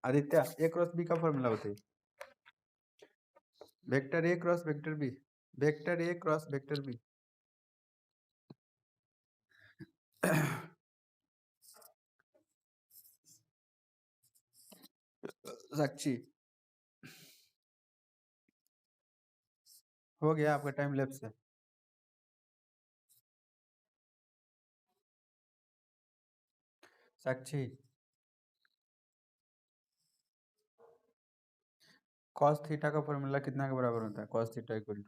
Aditya, A cross B का formula बताइए। Vector A cross vector B, vector A cross vector B. Sakshi, हो गया आपका टाइम लैप्स है। साक्षी, cos थीटा का फॉर्मूला कितना के बराबर होता है? cos theta equal to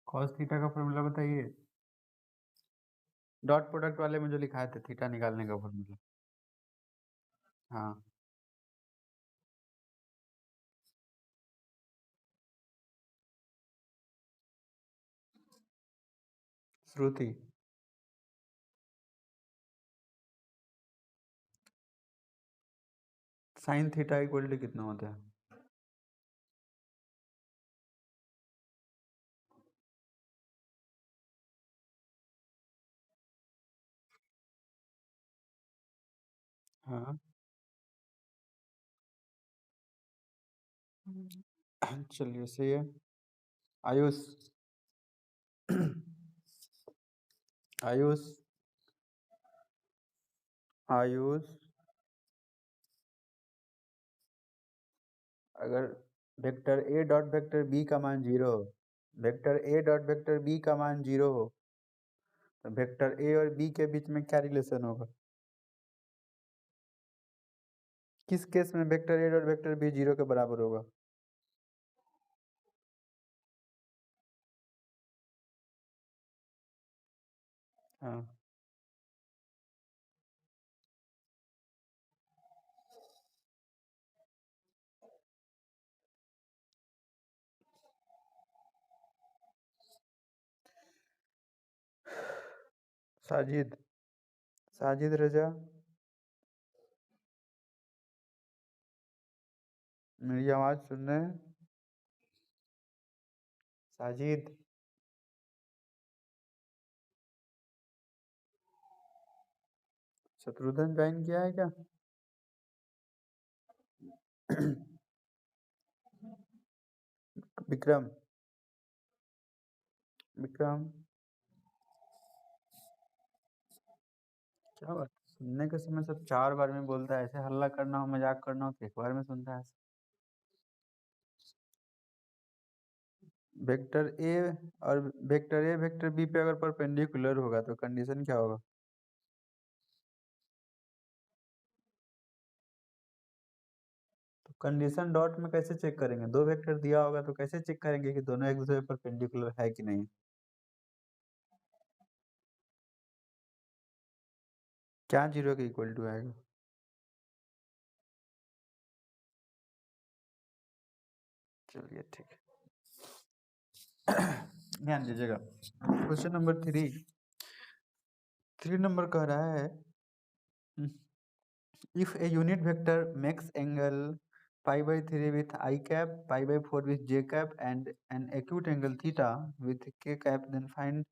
cos theta का फॉर्मूला बताइए। डॉट प्रोडक्ट वाले में जो लिखा थे थीटा निकालने का फॉर्मूला। हाँ, श्रुति, साइन थीटा इक्वल टू कितना होता है? हाँ, चलिए सही है। आयुष, आयुष, आयुष, अगर vector A dot vector B का मान 0 हो, vector A dot vector B का मान 0 हो, तो वेक्टर ए और बी के बीच में क्या रिलेशन होगा? किस केस में vector A dot vector B 0 के बराबर होगा? हाँ, साजिद, साजिद रजा, मेरी आवाज सुन रहे हैं? साजिद, शत्रुघ्न ज्वाइन किया है क्या? विक्रम, विक्रम, क्या बात, सुनने के समय सब 4 बार में बोलता है। ऐसे हल्ला करना हो, मजाक करना हो तो 1 बार में सुनता है। वेक्टर ए और वेक्टर ए वेक्टर बी पे अगर परपेंडिकुलर होगा तो कंडीशन क्या होगा? तो कंडीशन डॉट में कैसे चेक करेंगे? 2 वेक्टर दिया होगा तो कैसे चेक करेंगे कि दोनों एक दूसरे पर परपेंडिकुलर है कि नहीं? क्या 0 के इक्वल टू आएगा? चलिए ठीक है। ध्यान दीजिएगा, क्वेश्चन नंबर 3 नंबर कह रहा है, if a unit vector makes angle pi by 3 with I cap, pi by 4 with j cap and an acute angle theta with k cap, then find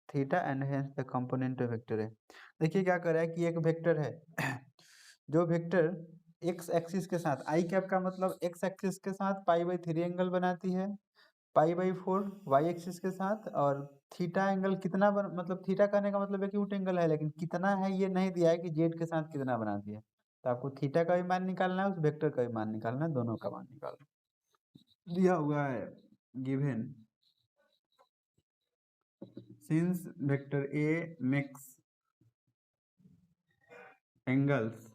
theta and hence the component of vector है। देखिए क्या कर रहा है कि एक vector है जो वेक्टर एक्स एक्सिस के साथ, आई कैप का मतलब एक्स एक्सिस के साथ पाई बाई 3 एंगल बनाती है, पाई बाई 4 वाई एक्सिस के साथ, और थीटा एंगल कितना मतलब थीटा करने का मतलब एक्यूट एंगल है, लेकिन कितना है ये नहीं दिया है कि जेड के साथ कितना बनाती है। तो आपको थीटा का भी मान निकालना है, उस वेक्टर का भी मान निकालना है, दोनों का मान निकालना है। दिया हुआ है given since vector A makes angles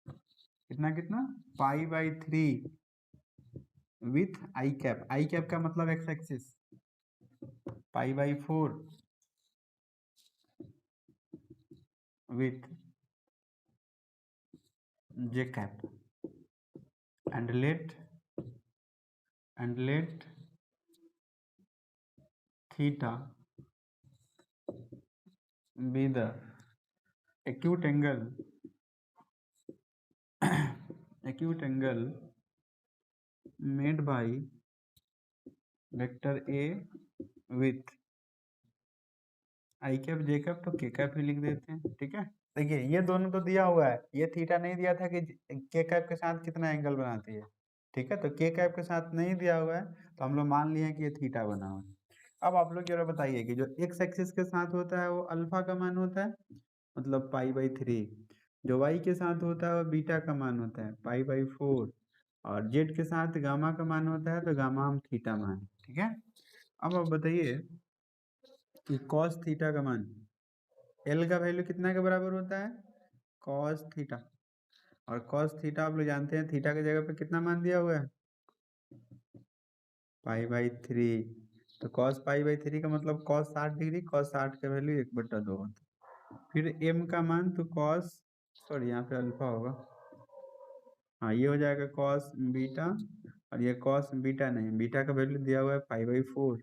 कितना कितना pi by 3 with I cap का मतलब x axis, pi by 4 with J cap and let theta be the acute angle acute angle made by vector A with I cap J cap तो के cap ही लिख देते हैं, ठीक है। देखिए ये दोनों तो दिया हुआ है, ये थीटा नहीं दिया था कि के कैप के साथ कितना एंगल बनाती है, ठीक है। तो के कैप के साथ नहीं दिया हुआ है, तो हम लोग मान लिए कि ये थीटा बना हुआ है। अब आप लोग जरा बताइए कि जो एक्स एक्सिस के साथ होता है वो अल्फा का मान होता है, मतलब पाई/3। जो वाई के साथ होता है वो बीटा का मान होता है, पाई/4। और जेड के साथ गामा का मान होता है, तो गामा हम थीटा मान, ठीक है। अब आप बताइए कि कॉस थीटा का मान, एल का वैल्यू कितना के बराबर होता है, कॉस थीटा। और कॉस थीटा आप लोग जानते हैं थीटा की जगह पे कितना मान दिया हुआ है, पाई/3। तो कॉस पाई/3 का मतलब कॉस 60 डिग्री, कॉस 60 का वैल्यू 1/2 होता है। फिर एम का मान तो कॉस, सॉरी यहाँ पे अल्फा होगा, हाँ ये हो जाएगा कॉस बीटा। और ये कॉस बीटा नहीं, बीटा का वैल्यू दिया हुआ है पाई/4।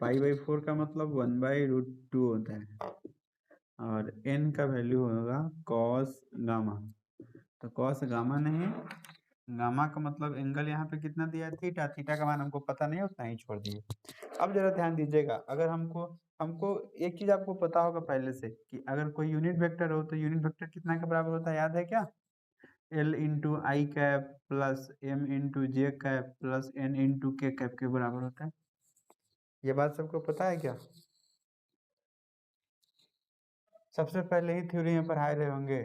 पाई/4 का मतलब 1/√2 होता है। और एन का वैल्यू होगा कॉस गामा। तो कॉस गामा नहीं, गामा का मतलब एंगल यहाँ पे कितना दिया है, थीटा। थीटा का मान हमको पता नहीं है, उतना ही छोड़ दिए। अब जरा ध्यान दीजिएगा, अगर हमको हमको एक चीज आपको पता होगा पहले से कि अगर कोई यूनिट वेक्टर हो तो यूनिट वेक्टर कितना के बराबर होता है, याद है क्या, एल इंटू आई कैप प्लस एम इंटू जे कैप प्लस एन इंटू के कैप के बराबर होता है। ये बात सबको पता है क्या, सबसे पहले ही थ्योरी में पढ़ाए रहे होंगे,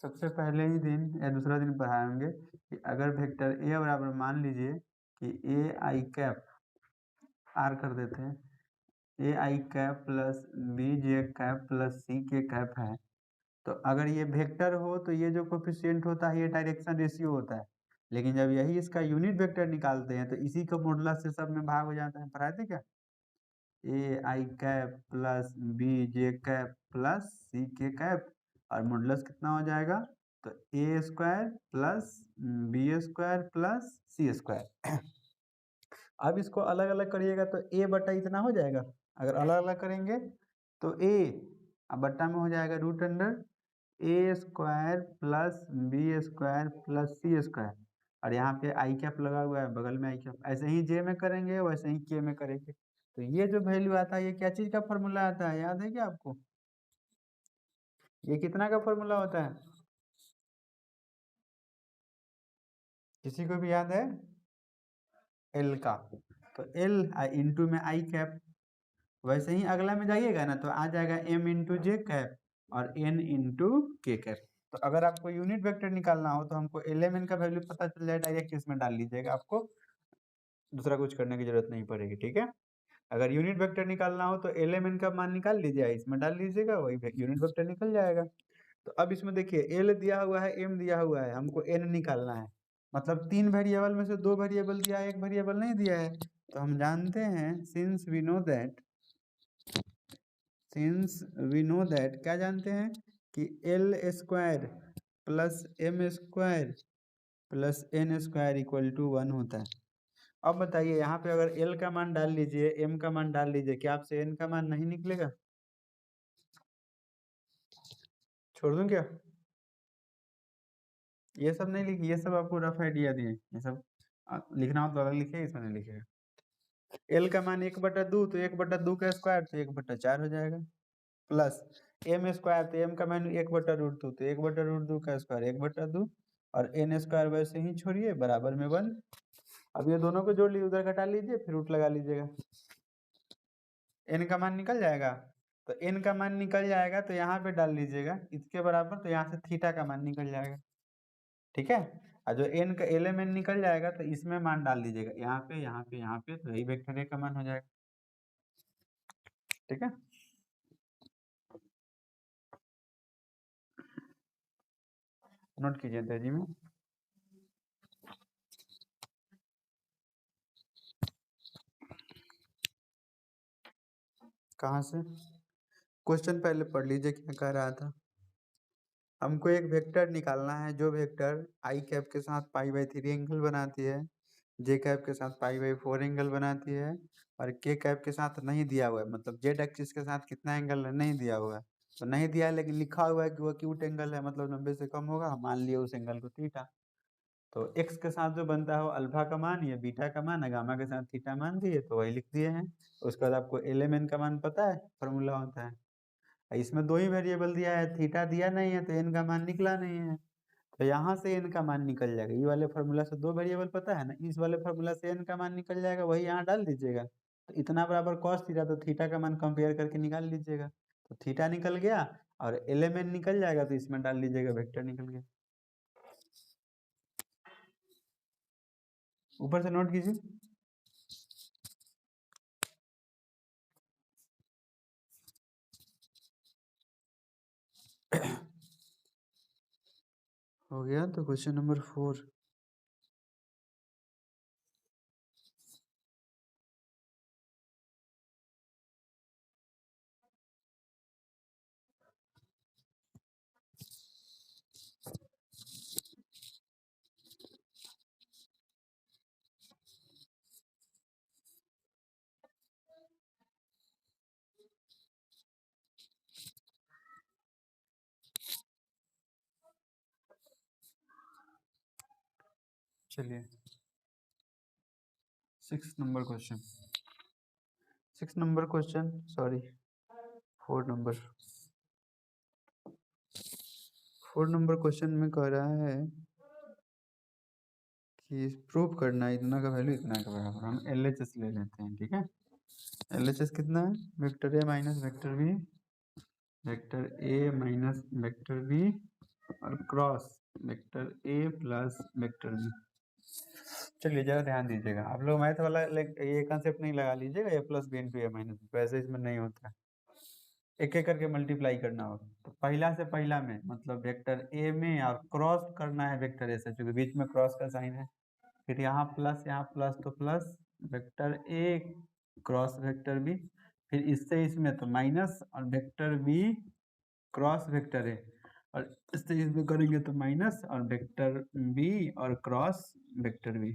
सबसे पहले ही दिन या दूसरा दिन पढ़ाए होंगे कि अगर वेक्टर ए बराबर, मान लीजिए कि ए आई कैप, आर कर देते हैं, A I cap plus B J cap plus C K cap है। तो अगर ये वेक्टर हो तो ये जो कोफिशिएंट होता है ये डायरेक्शन रेशियो होता है। लेकिन जब यही इसका यूनिट वेक्टर निकालते हैं तो इसी का मॉडुलस से सब में भाग हो जाता है, पढ़ाए थे क्या, A I cap plus B J cap plus C K cap, और मॉडुलस कितना हो जाएगा, तो A square plus B square plus C square. अब इसको अलग अलग करिएगा तो ए बटा इतना हो जाएगा, अगर अलग अलग करेंगे तो ए, अब बट्टा में हो जाएगा root under A square plus B square plus C square. और यहाँ पे आई कैप लगा हुआ है, बगल में आई कैप, ऐसे ही जे में करेंगे वैसे ही के में करेंगे। तो ये जो वैल्यू आता है ये क्या चीज का फॉर्मूला आता है, याद है क्या आपको, ये कितना का फॉर्मूला होता है, किसी को भी याद है, एल का। तो एल इंटू में आई कैप, वैसे ही अगला में जाइएगा ना तो आ जाएगा एम इंटू जे कैप और एन इंटू के कैप। तो अगर आपको यूनिट वेक्टर निकालना हो तो हमको एल एम एन का वैल्यू पता चल जाए, डायरेक्ट इसमें डाल लीजिएगा, आपको दूसरा कुछ करने की जरूरत नहीं पड़ेगी, ठीक है। अगर यूनिट वेक्टर निकालना हो तो एल एम एन का मान निकाल लीजिए, इसमें डाल लीजिएगा, वही यूनिट वेक्टर निकल जाएगा। तो अब इसमें देखिए एल दिया हुआ है, एम दिया हुआ है, हमको एन निकालना है, मतलब 3 वेरिएबल में से 2 वेरिएबल दिया है, 1 वेरिएबल नहीं दिया है। तो हम जानते हैं सिंस वी नो दैट क्या जानते हैं कि L square plus M square plus N square equal to 1 होता है। अब बताइए यहाँ पे अगर एल का मान डाल लीजिए, एम का मान डाल लीजिए, क्या आपसे एन का मान नहीं निकलेगा, छोड़ दूं क्या, ये सब नहीं लिखिए, ये सब आपको रफ आइडिया दिए, ये सब लिखना हो तो अलग लिखिए, इसमें नहीं लिखिएगा। एल का मान 1/2, तो 1/2 का स्क्वायर तो 1/4 हो जाएगा, प्लस एम स्क्वायर, तो एम का मान 1/√2, तो 1/√2 का स्क्वायर 1/2, और एन स्क्वायर वैसे ही छोड़िए बराबर में 1। अब ये दोनों को जोड़ लीजिए, उधर घटा लीजिए, फिर रूट लगा लीजिएगा, एन का मान निकल जाएगा। तो एन का मान निकल जाएगा तो यहाँ पे डाल लीजिएगा इसके बराबर, तो यहाँ से थीटा का मान निकल जाएगा, ठीक है। और जो एन का एलिमेंट निकल जाएगा तो इसमें मान डाल दीजिएगा, यहाँ पे यहाँ पे यहाँ पे, तो यही वेक्टर ए का मान हो जाएगा, ठीक है। नोट कीजिए तेजी में, कहाँ से, क्वेश्चन पहले पढ़ लीजिए क्या कह रहा था। हमको एक वेक्टर निकालना है जो वेक्टर आई कैप के साथ पाई/3 एंगल बनाती है, जे कैप के साथ पाई/4 एंगल बनाती है, और के कैप के साथ नहीं दिया हुआ है, मतलब जेड एक्सिस के साथ कितना एंगल है नहीं दिया हुआ है। तो नहीं दिया है लेकिन लिखा हुआ है कि वो एक्यूट एंगल है, मतलब 90 से कम होगा, मान लिया उस एंगल को थीटा। तो x के साथ जो बनता है वो अल्फा का मान या बीटा का मान है, गामा के साथ थीटा मान दिए तो वही लिख दिए हैं। उसके बाद आपको एल का मान पता है, फॉर्मूला होता है। इसमें दो ही वेरिएबल दिया है, थीटा दिया नहीं है तो n का मान निकला नहीं है, तो यहाँ से n का मान निकल जाएगा। ये वाले फॉर्मूला से दो वेरिएबल पता है ना, इस वाले फॉर्मूला से n का मान निकल जाएगा, वही यहाँ डाल दीजिएगा। तो इतना बराबर कॉस थीटा, तो थीटा का मान कंपेयर करके निकाल लीजिएगा। तो थीटा निकल गया और एल निकल जाएगा, तो इसमें डाल लीजिएगा, वेक्टर निकल गया। ऊपर से नोट कीजिए। हो गया। तो क्वेश्चन नंबर 4। चलिए 6 number question, 6 number question, sorry 4 number, 4 number question में कह रहा है कि प्रूव करना है इतना का वैल्यू इतना के बराबर। हम LHS ले लेते हैं, ठीक है। LHS कितना है, vector A minus vector B, vector A minus vector B और cross vector A plus vector B. चलिए जरा ध्यान दीजिएगा, आप लोग मैथ वाला ये कंसेप्ट नहीं लगा लीजिएगा, ए प्लस बी इंटू ए माइनस, वैसे इसमें नहीं होता है, एक एक करके मल्टीप्लाई करना होगा। तो पहला से पहला में मतलब वेक्टर ए में और क्रॉस करना है वेक्टर ए से, क्योंकि बीच में क्रॉस का साइन है। फिर यहाँ प्लस तो plus vector A cross vector B, फिर इससे इसमें तो माइनस और vector B cross vector A, और इससे इसमें करेंगे तो माइनस और वेक्टर बी और क्रॉस वेक्टर बी।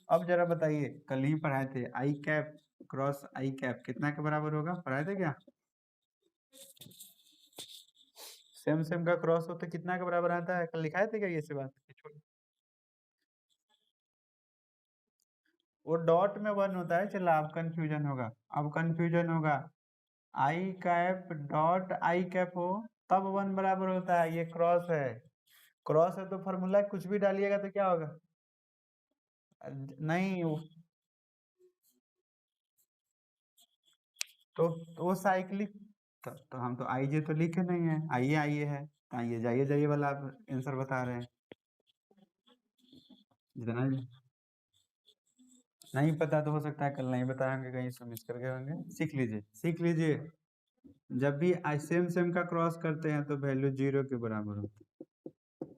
अब जरा बताइए, कल ही पढ़ाए थे I cap cross I cap कितना के बराबर होगा, पढ़ाए थे क्या? सेम सेम का क्रॉस होता कितना के बराबर आता है, कल लिखाए थे क्या ये से बात? वो डॉट में वन होता है, चला अब कंफ्यूजन होगा, अब कंफ्यूजन होगा। आई कैप डॉट आई कैप हो तब वन बराबर होता है, ये क्रॉस है, क्रॉस है तो फॉर्मूला कुछ भी डालिएगा तो क्या होगा? नहीं तो वो साइक्लिक, तो हम तो आई जे तो लिखे नहीं है, आइए आइए है, तो आइए जाइए जाइए वाला आप आंसर बता रहे हैं। जितना नहीं पता तो हो सकता है कल नहीं बताए होंगे, कहीं से मिस कर गए होंगे, सीख लीजिए सीख लीजिए। जब भी आई सेम सेम का क्रॉस करते हैं तो वैल्यू 0 के बराबर होती है,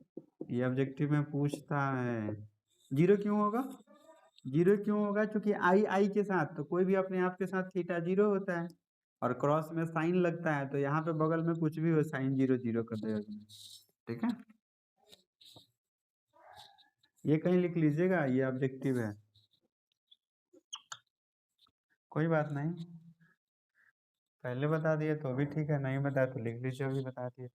ये ऑब्जेक्टिव में पूछता है। 0 क्यों होगा? 0 क्यों होगा? क्योंकि आई आई के साथ, तो कोई भी अपने आप के साथ थीटा 0 होता है, और क्रॉस में साइन लगता है, तो यहाँ पे बगल में कुछ भी हो साइन 0 0 कर देगा, ठीक है। ये कहीं लिख लीजिएगा, ये ऑब्जेक्टिव है, कोई बात नहीं, पहले बता दिए तो भी ठीक है, नहीं बताया तो लिख लीजिए, अभी बता दिए।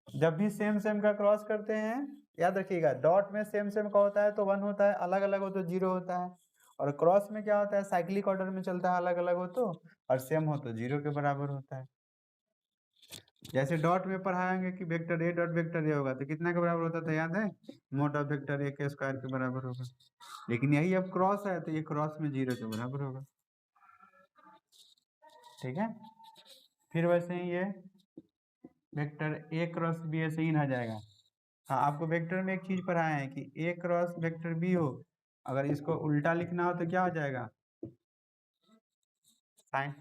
जब भी सेम सेम का क्रॉस करते हैं, याद रखिएगा, डॉट में सेम सेम का होता है तो 1 होता है, अलग अलग हो तो 0 होता है, और क्रॉस में क्या होता है, साइक्लिक ऑर्डर में चलता है, अलग अलग हो तो, और सेम हो तो 0 के बराबर होता है। जैसे डॉट में पढ़ाएंगे कि vector A dot vector A होगा तो कितना के बराबर होता था, याद है? मोड ऑफ वेक्टर ए के स्क्वायर के बराबर होगा। लेकिन यही अब क्रॉस है तो ये क्रॉस में 0 के बराबर होगा, ठीक है। फिर वैसे ही ये वेक्टर ए क्रॉस बी ऐसे ही आ जाएगा। हाँ, आपको वेक्टर में एक चीज पढ़ाए हैं कि ए क्रॉस वेक्टर बी हो, अगर इसको उल्टा लिखना हो तो क्या हो जाएगा, साइन,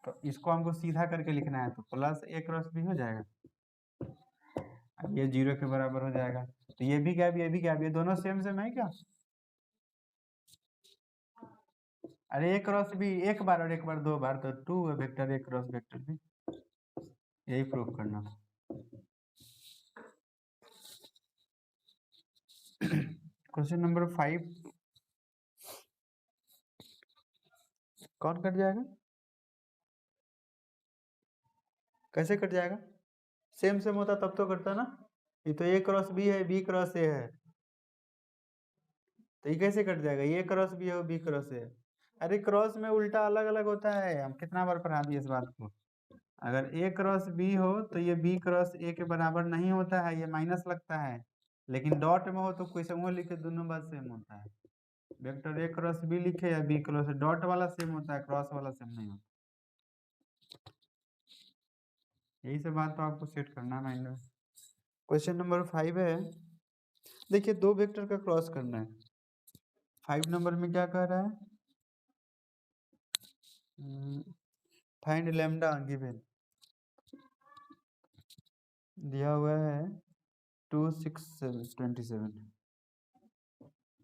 तो इसको हमको सीधा करके लिखना है तो प्लस ए क्रॉस बी हो जाएगा, अब ये 0 के बराबर हो जाएगा। तो ये भी गैप ये भी गैप, ये दोनों सेम सेम है क्या? अरे ए क्रॉस बी एक बार और एक बार दो बार तो 2 है vector A cross vector B, यही प्रूव करना। क्वेश्चन नंबर 5 कौन कट जाएगा, कैसे कट जाएगा? सेम सेम होता तब तो कटता ना, ये तो ए क्रॉस बी है, बी क्रॉस ए है, तो ये कैसे कट जाएगा? ये क्रॉस बी है, बी क्रॉस ए है। अरे क्रॉस में उल्टा अलग अलग होता है, हम कितना बार पढ़ा दिए इस बात को। अगर ए क्रॉस बी हो तो ये बी क्रॉस ए के बराबर नहीं होता है, ये माइनस लगता है। लेकिन डॉट में हो तो कोई समूह लिखे दोनों बात सेम होता है। वेक्टर ए क्रॉस बी लिखे या बी क्रॉस, डॉट वाला सेम होता है, क्रॉस वाला सेम नहीं होता। यही सब बात तो आपको सेट करना है माइंड में। क्वेश्चन नंबर 5 है, देखिए दो वेक्टर का क्रॉस करना है। 5 नंबर में क्या कह रहा है? फाइंड लैम्डा गिवन, दिया हुआ है 2 6 27,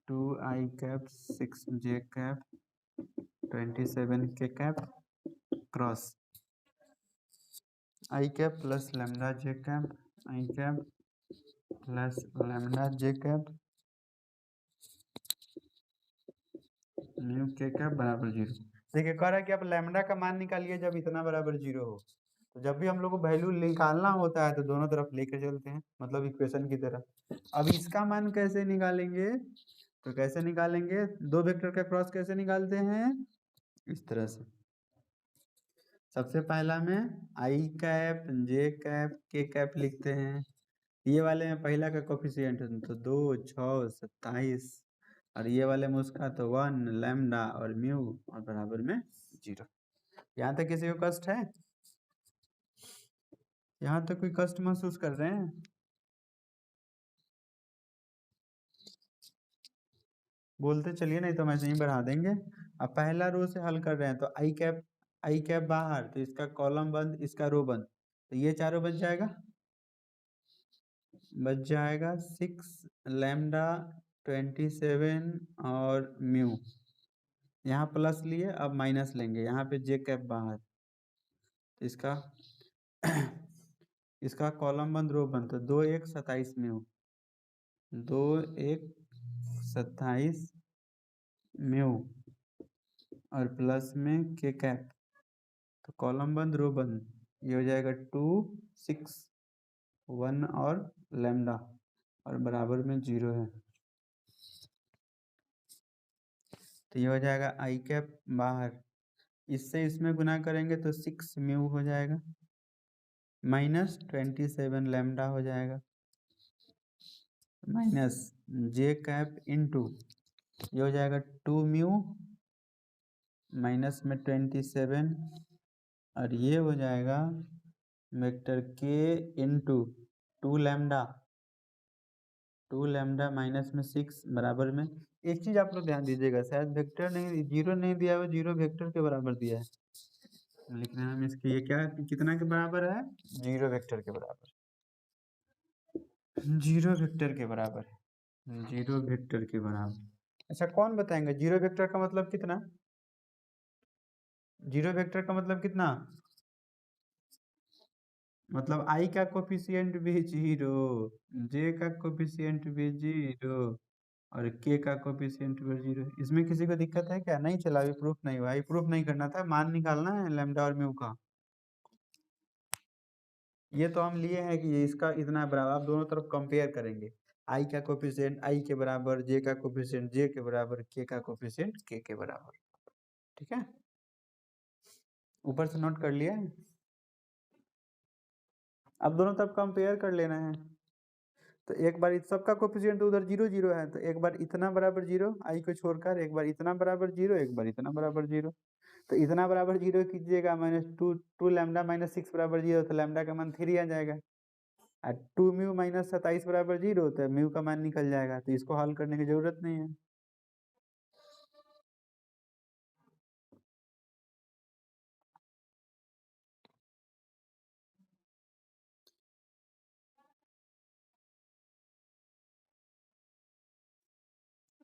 2 i cap 6 j cap 27 k cap cross i cap plus lambda j cap i cap plus lambda j cap new k cap बराबर 0। देखिए कह रहा है कि आप लैम्डा का मान निकालिए जब इतना बराबर 0 हो। तो जब भी हम लोग को वैल्यू निकालना होता है तो दोनों तरफ लेके चलते हैं, मतलब इक्वेशन की तरह। अब इसका मान कैसे निकालेंगे? तो कैसे निकालेंगे? दो वेक्टर का क्रॉस कैसे निकालते हैं? इस तरह से। सबसे पहला में आई कैप जे कैप के कैप लिखते हैं। ये वाले में पहला का कोफिशिएंट तो 2 6 27, और ये वाले में उसका तो 1 लैम्डा और म्यू और बराबर में 0। यहाँ तक किसी को कष्ट है? यहाँ तक कोई कष्ट महसूस कर रहे हैं? बोलते चलिए, नहीं तो हम ऐसे ही बढ़ा देंगे। अब पहला रो से हल कर रहे हैं तो आई कैप बाहर, तो इसका कॉलम बंद, इसका रो बंद, तो ये चारों बच जाएगा। 6 लैम्डा 27 और म्यू, यहाँ प्लस लिए अब माइनस लेंगे, यहाँ पे जे कैप बाहर, इसका इसका कॉलम बंद रो बंद, तो 2 1 27 म्यू, 2 1 27 म्यू और प्लस में के कैप, तो कॉलम बंद रो बंद, ये हो जाएगा 2 6 1 और लैम्डा और बराबर में 0 है। तो ये हो जाएगा आई कैप बाहर, इससे इसमें गुना करेंगे तो 6 म्यू हो जाएगा माइनस 27 लैम्डा हो जाएगा माइनस जे कैप इंटू, ये हो जाएगा 2 म्यू माइनस में 27, और ये हो जाएगा वेक्टर के इंटू 2 लैम्डा, 2 लैम्डा माइनस में 6 बराबर में, एक चीज आप लोग ध्यान दीजिएगा, शायद वेक्टर नहीं, 0 नहीं दिया हुआ, 0 वेक्टर के बराबर दिया है। लिखने में इसके ये क्या कितना के बराबर है? 0 वेक्टर के बराबर, 0 वेक्टर के बराबर है, 0 वेक्टर के बराबर। अच्छा कौन बताएंगे 0 वेक्टर का मतलब कितना? 0 वेक्टर का मतलब कितना? मतलब आई का कोफिशिएंट भी 0, जे का कोफिशिएंट भी 0 और के का कोफिशिएंट भी 0। इसमें किसी को दिक्कत है क्या? नहीं चला, अभी प्रूफ नहीं हुआ, प्रूफ नहीं करना था, मान निकालना है लैम्डा और म्यू का। ये तो हम लिए हैं कि इसका इतना बराबर, आप दोनों तरफ कंपेयर करेंगे, आई का कोफिशिएंट आई के बराबर, जे का कोफिशिएंट जे के बराबर, के का कोफिशिएंट के बराबर। ठीक है, ऊपर से नोट कर लिया। अब दोनों तरफ कंपेयर कर लेना है, तो एक बार सबका कोफिशिएंट उधर 0 0 है, तो एक बार इतना बराबर 0 आई को छोड़कर, एक बार इतना बराबर 0, एक बार इतना बराबर 0। तो इतना बराबर 0 कीजिएगा, -2 लैम्डा माइनस 6 बराबर 0, तो लैम्डा का मान 3 आ जाएगा, और 2 म्यू माइनस 27 बराबर 0, तो म्यू का मान निकल जाएगा, तो इसको हल करने की जरूरत नहीं है।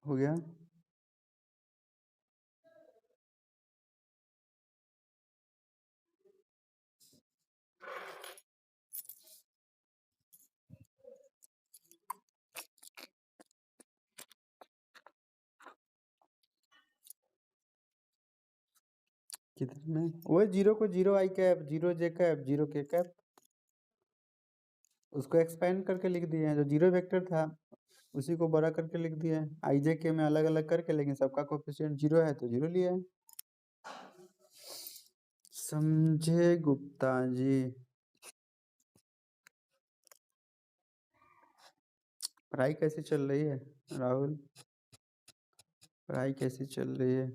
हो गया। कितने? वो 0 को 0 आई कैप, 0 जे कैप, 0 के कैप, उसको एक्सपेंड करके लिख दिए हैं, जो जीरो वेक्टर था उसी को बड़ा करके लिख दिया है आई जे के में अलग अलग करके, लेकिन सबका कोफिशिएंट जीरो है तो जीरो लिया है। समझे गुप्ता जी? पढ़ाई कैसी चल रही है राहुल? पढ़ाई कैसी चल रही है?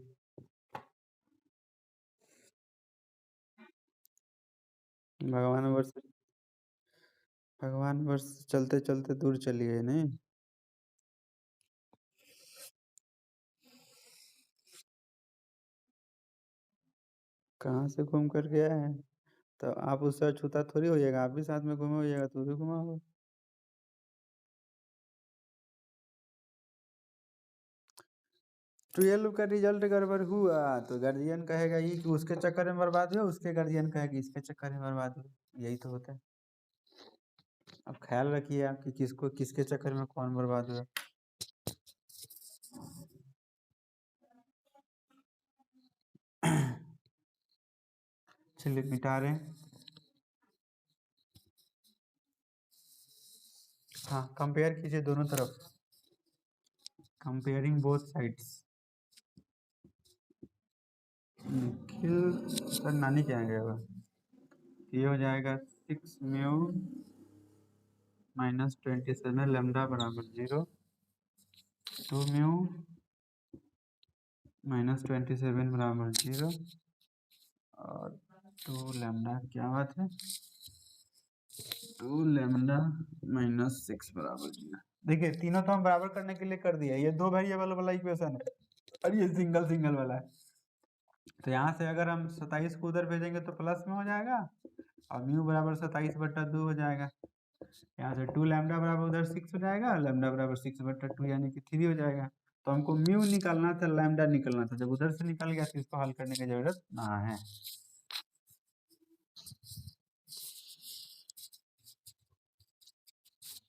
भगवान वर्ष चलते चलते दूर चली गई नहीं? कहाँ से घूम कर गया है? तो आप उससे अछूता थोड़ी हो जाएगा, आप भी साथ में घूमे होइएगा तो भी घुमा होगा। ट्वेल्व का रिजल्ट गड़बड़ हुआ तो गार्जियन कहेगा ये कि उसके चक्कर में बर्बाद हुआ, उसके गार्जियन कहेगा इसके चक्कर में बर्बाद हुआ। यही तो होता है। अब ख्याल रखिए आप कि किसको किसके चक्कर में कौन बर्बाद हुआ। चलिए मिटा रहे हैं। हाँ, कंपेयर कीजिए दोनों तरफ, comparing both sides. Nikhil sir नानी के यहाँ गया हुआ, ये हो जाएगा 6 म्यू माइनस 27 लेमडा बराबर 0, 2 म्यू माइनस 27 बराबर 0 और 2 लेमडा, क्या बात है, 2 लेमडा माइनस 6 बराबर 0। देखिए तीनों तो हम बराबर करने के लिए कर दिया, ये दो वेरिएबल वाला इक्वेशन है और ये सिंगल सिंगल वाला है। तो यहाँ से अगर हम 27 को उधर भेजेंगे तो प्लस में हो जाएगा और म्यू बराबर 27/2 हो जाएगा। यहाँ से 2 लैम्डा बराबर उधर 6 हो जाएगा, लैम्डा बराबर 6/2 यानी कि 3 हो जाएगा। तो हमको म्यू निकालना था, लैम्डा निकालना था, जब उधर से निकल गया तो इसको हल करने की जरूरत ना है।